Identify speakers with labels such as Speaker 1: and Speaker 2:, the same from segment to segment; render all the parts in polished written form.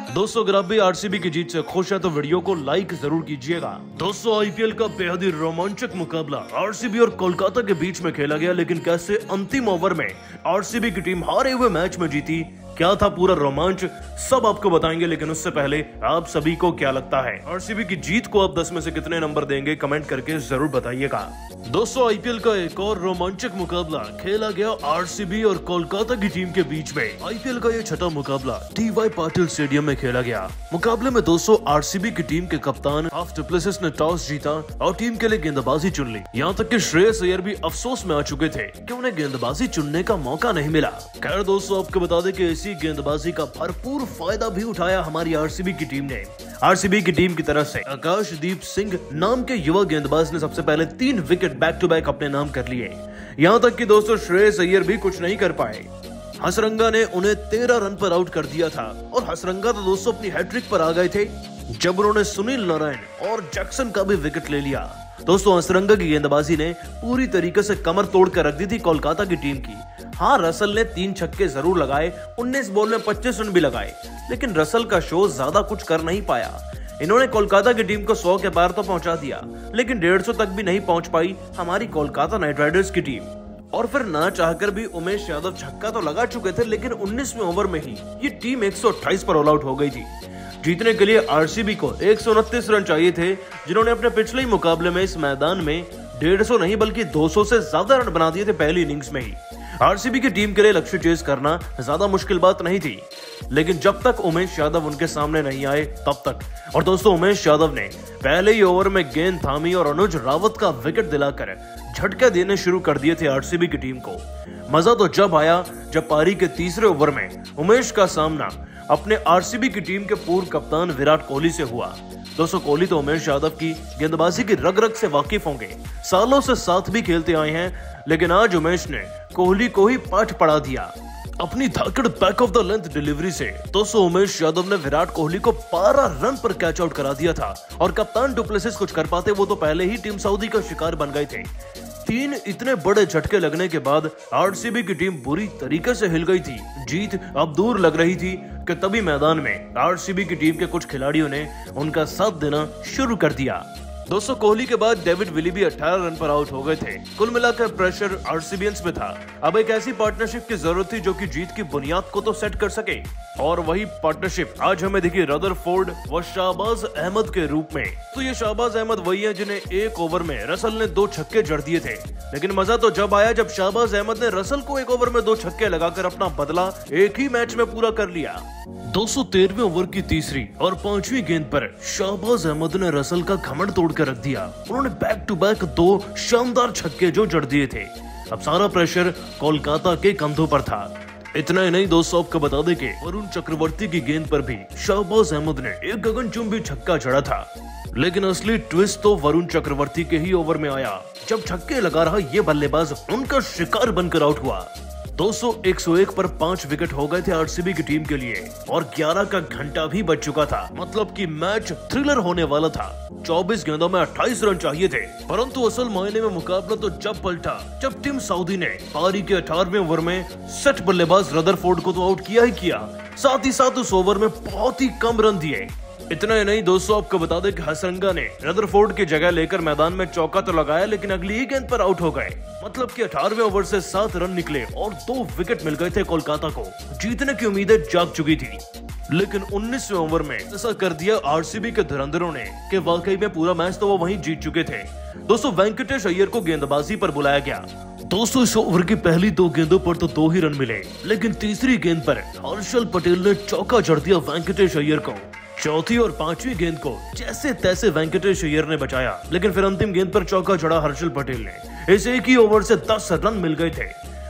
Speaker 1: दोस्तों, अगर आप भी आरसीबी की जीत से खुश हैं तो वीडियो को लाइक जरूर कीजिएगा। दोस्तों, आईपीएल का बेहद ही रोमांचक मुकाबला आरसीबी और कोलकाता के बीच में खेला गया, लेकिन कैसे अंतिम ओवर में आरसीबी की टीम हारे हुए मैच में जीती, क्या था पूरा रोमांच, सब आपको बताएंगे। लेकिन उससे पहले आप सभी को क्या लगता है, आरसीबी की जीत को आप 10 में से कितने नंबर देंगे, कमेंट करके जरूर बताइएगा। दोस्तों, आईपीएल का एक और रोमांचक मुकाबला खेला गया आरसीबी और कोलकाता की टीम के बीच में। आईपीएल का ये छठा मुकाबला डी.वाई. पाटिल स्टेडियम में खेला गया। मुकाबले में दोस्तों आरसीबी की टीम के कप्तान फाफ डु प्लेसिस ने टॉस जीता और टीम के लिए गेंदबाजी चुन ली। यहाँ तक कि श्रेयस अय्यर भी अफसोस में आ चुके थे कि उन्हें गेंदबाजी चुनने का मौका नहीं मिला। खैर दोस्तों, आपको बता दें कि इसी गेंदबाजी का भरपूर फायदा भी उठाया हमारी आरसीबी की टीम ने। आरसीबी की टीम की तरफ से आकाशदीप सिंह नाम के युवा गेंदबाज ने सबसे पहले 3 विकेट बैक टू बैक अपने नाम कर लिए। यहाँ तक कि दोस्तों श्रेयस अय्यर भी कुछ नहीं कर पाए। हसरंगा ने उन्हें 13 रन पर आउट कर दिया था और हसरंगा तो दोस्तों अपनी हैट्रिक पर आ गए थे जब उन्होंने सुनील नारायण और जैक्सन का भी विकेट ले लिया। दोस्तों, हसरंगा की गेंदबाजी ने पूरी तरीके से कमर तोड़ कर रख दी थी कोलकाता की टीम की। हाँ, रसल ने 3 छक्के जरूर लगाए, 19 बॉल में 25 रन भी लगाए, लेकिन रसल का शो ज्यादा कुछ कर नहीं पाया। इन्होंने कोलकाता की टीम को 100 के पार तो पहुंचा दिया, लेकिन 150 तक भी नहीं पहुंच पाई हमारी कोलकाता नाइट राइडर्स की टीम। और फिर ना चाहकर भी उमेश यादव छक्का तो लगा चुके थे, लेकिन 19वें ओवर में ही ये टीम 128 पर ऑल आउट हो गई थी। जीतने के लिए आरसीबी को 129 रन चाहिए थे, जिन्होंने अपने पिछले ही मुकाबले में इस मैदान में 150 नहीं बल्कि 200 से ज्यादा रन बना दिए थे पहली इनिंग्स में ही। आरसीबी की टीम के लिए लक्ष्य चेज करना ज्यादा मुश्किल बात नहीं थी, लेकिन जब तक उमेश यादव उनके सामने नहीं आए तब तक। और दोस्तों, उमेश यादव ने पहले ही ओवर में गेंद थामी और अनुज रावत का विकेट दिलाकर झटके देने शुरू कर दिए थे आरसीबी की टीम को। मजा तो जब आया जब पारी के तीसरे ओवर में उमेश का सामना अपने आरसीबी की टीम के पूर्व कप्तान विराट कोहली से हुआ। दोस्तों, कोहली तो उमेश यादव की गेंदबाजी की रग रग से वाकिफ होंगे, सालों से साथ भी खेलते आए हैं, लेकिन आज उमेश ने कोहली को ही पाठ पढ़ा दिया अपनी धाकड़ back of the length delivery से। दोस्तों, उमेश यादव ने विराट कोहली को 12 रन पर कैच आउट करा दिया था और कप्तान डु प्लेसिस कुछ कर पाते, वो तो पहले ही टीम सऊदी का शिकार बन गए थे। 3 इतने बड़े झटके लगने के बाद आरसीबी की टीम बुरी तरीके से हिल गई थी। जीत अब दूर लग रही थी कि तभी मैदान में आरसीबी की टीम के कुछ खिलाड़ियों ने उनका साथ देना शुरू कर दिया। दोस्तों, कोहली के बाद डेविड विली भी 18 रन पर आउट हो गए थे। कुल मिलाकर प्रेशर आरसीबियंस पे था। अब एक ऐसी पार्टनरशिप की जरूरत थी जो कि जीत की बुनियाद को तो सेट कर सके, और वही पार्टनरशिप आज हमें दिखी रदरफोर्ड व शाहबाज अहमद के रूप में। तो ये शाहबाज अहमद वही है जिन्हें एक ओवर में रसल ने 2 छक्के जड़ दिए थे, लेकिन मजा तो जब आया जब शाहबाज अहमद ने रसल को एक ओवर में 2 छक्के लगाकर अपना बदला एक ही मैच में पूरा कर लिया। 213वें ओवर की तीसरी और 5वीं गेंद पर शाहबाज अहमद ने रसल का घमंड तोड़ कर रख दिया। उन्होंने बैक टू बैक 2 शानदार छक्के जो जड़ दिए थे। अब सारा प्रेशर कोलकाता के कंधों पर था। इतना ही नहीं दोस्तों, आपको बता दें कि वरुण चक्रवर्ती की गेंद पर भी शाहबाज अहमद ने एक गगनचुंबी छक्का जड़ा था, लेकिन असली ट्विस्ट तो वरुण चक्रवर्ती के ही ओवर में आया जब छक्के लगा रहा ये बल्लेबाज उनका शिकार बनकर आउट हुआ। दोस्तों, 101 पर 5 विकेट हो गए थे आरसीबी की टीम के लिए और 11 का घंटा भी बज चुका था, मतलब कि मैच थ्रिलर होने वाला था। 24 गेंदों में 28 रन चाहिए थे, परंतु असल मायने में मुकाबला तो जब पलटा जब टीम सऊदी ने पारी के 18वें ओवर में सेट बल्लेबाज रदरफोर्ड को तो आउट किया ही किया, साथ ही साथ उस ओवर में बहुत ही कम रन दिए। इतना ही नहीं दोस्तों, आपको बता दें कि हसरंगा ने रदरफोर्ड की जगह लेकर मैदान में चौका तो लगाया, लेकिन अगली ही गेंद पर आउट हो गए। मतलब कि 18वें ओवर से 7 रन निकले और 2 विकेट मिल गए थे कोलकाता को। जीतने की उम्मीदें जाग चुकी थी, लेकिन 19वें ओवर में ऐसा कर दिया आरसीबी के धुरंधरों ने कि वाकई में पूरा मैच तो वो वहीं जीत चुके थे। दोस्तों, वेंकटेश अय्यर को गेंदबाजी पर बुलाया गया। दोस्तों, इस ओवर की पहली 2 गेंदों पर तो 2 ही रन मिले, लेकिन तीसरी गेंद पर हर्षल पटेल ने चौका जड़ दिया वेंकटेश अय्यर को। चौथी और 5वीं गेंद को जैसे तैसे वेंकटेश अय्यर ने बचाया, लेकिन फिर अंतिम गेंद पर चौका जड़ा हर्षल पटेल ने। इस एक ही ओवर से 10 रन मिल गए थे।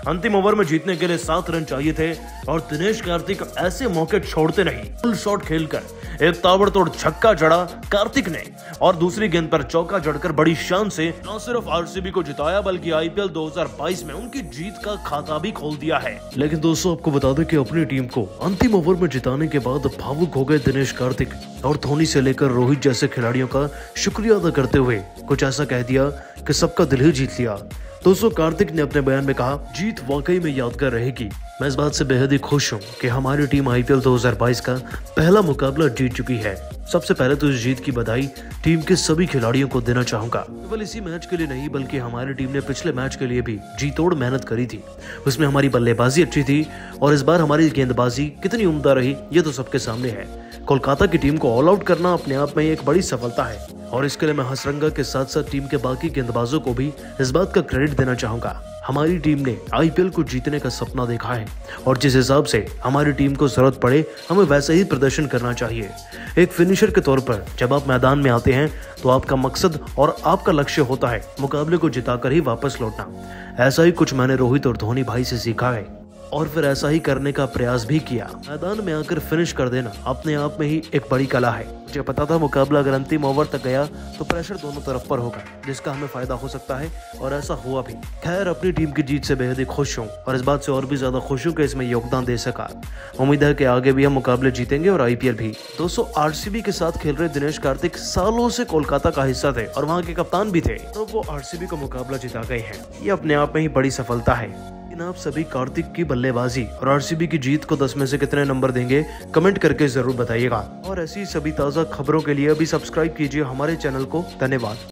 Speaker 1: अंतिम ओवर में जीतने के लिए 7 रन चाहिए थे और दिनेश कार्तिक ऐसे मौके छोड़ते नहीं। फुल शॉट खेलकर एक ताबड़तोड़ छक्का जड़ा कार्तिक ने और दूसरी गेंद पर चौका जड़कर बड़ी शान से न सिर्फ आरसीबी को जिताया बल्कि आईपीएल 2022 में उनकी जीत का खाता भी खोल दिया है। लेकिन दोस्तों, आपको बता दें कि अपनी टीम को अंतिम ओवर में जिताने के बाद भावुक हो गए दिनेश कार्तिक और धोनी से लेकर रोहित जैसे खिलाड़ियों का शुक्रिया अदा करते हुए कुछ ऐसा कह दिया कि सबका दिल ही जीत लिया। दोस्तों कार्तिक ने अपने बयान में कहा, जीत वाकई में यादगार रहेगी। मैं इस बात से बेहद ही खुश हूँ कि हमारी टीम आईपीएल 2022 का पहला मुकाबला जीत चुकी है। सबसे पहले तो इस जीत की बधाई टीम के सभी खिलाड़ियों को देना चाहूंगा। केवल इसी मैच के लिए नहीं बल्कि हमारी टीम ने पिछले मैच के लिए भी जी तोड़ मेहनत करी थी। उसमें हमारी बल्लेबाजी अच्छी थी और इस बार हमारी गेंदबाजी कितनी उम्दा रही ये तो सबके सामने है। कोलकाता की टीम को ऑल आउट करना अपने आप में एक बड़ी सफलता है और इसके लिए मैं हसरंगा के साथ साथ टीम के बाकी गेंदबाजों को भी इस बात का क्रेडिट देना चाहूंगा। हमारी टीम ने आईपीएल को जीतने का सपना देखा है और जिस हिसाब से हमारी टीम को जरूरत पड़े हमें वैसे ही प्रदर्शन करना चाहिए। एक फिनिशर के तौर पर जब आप मैदान में आते हैं तो आपका मकसद और आपका लक्ष्य होता है मुकाबले को जिताकर ही वापस लौटना। ऐसा ही कुछ मैंने रोहित और धोनी भाई से सीखा है और फिर ऐसा ही करने का प्रयास भी किया। मैदान में आकर फिनिश कर देना अपने आप में ही एक बड़ी कला है। मुझे पता था मुकाबला अगर अंतिम ओवर तक गया तो प्रेशर दोनों तरफ पर होगा जिसका हमें फायदा हो सकता है और ऐसा हुआ भी। खैर अपनी टीम की जीत से बेहद ही खुश हूँ और इस बात से और भी ज्यादा खुश हूँ कि इसमें योगदान दे सका। उम्मीद है कि आगे भी हम मुकाबले जीतेंगे और आईपीएल भी। दोस्तों आरसीबी के साथ खेल रहे दिनेश कार्तिक सालों से कोलकाता का हिस्सा थे और वहाँ के कप्तान भी थे, तो वो आरसीबी का मुकाबला जिता गए हैं। ये अपने आप में ही बड़ी सफलता है। आप सभी कार्तिक की बल्लेबाजी और आरसीबी की जीत को 10 में से कितने नंबर देंगे कमेंट करके जरूर बताइएगा और ऐसी सभी ताजा खबरों के लिए अभी सब्सक्राइब कीजिए हमारे चैनल को। धन्यवाद।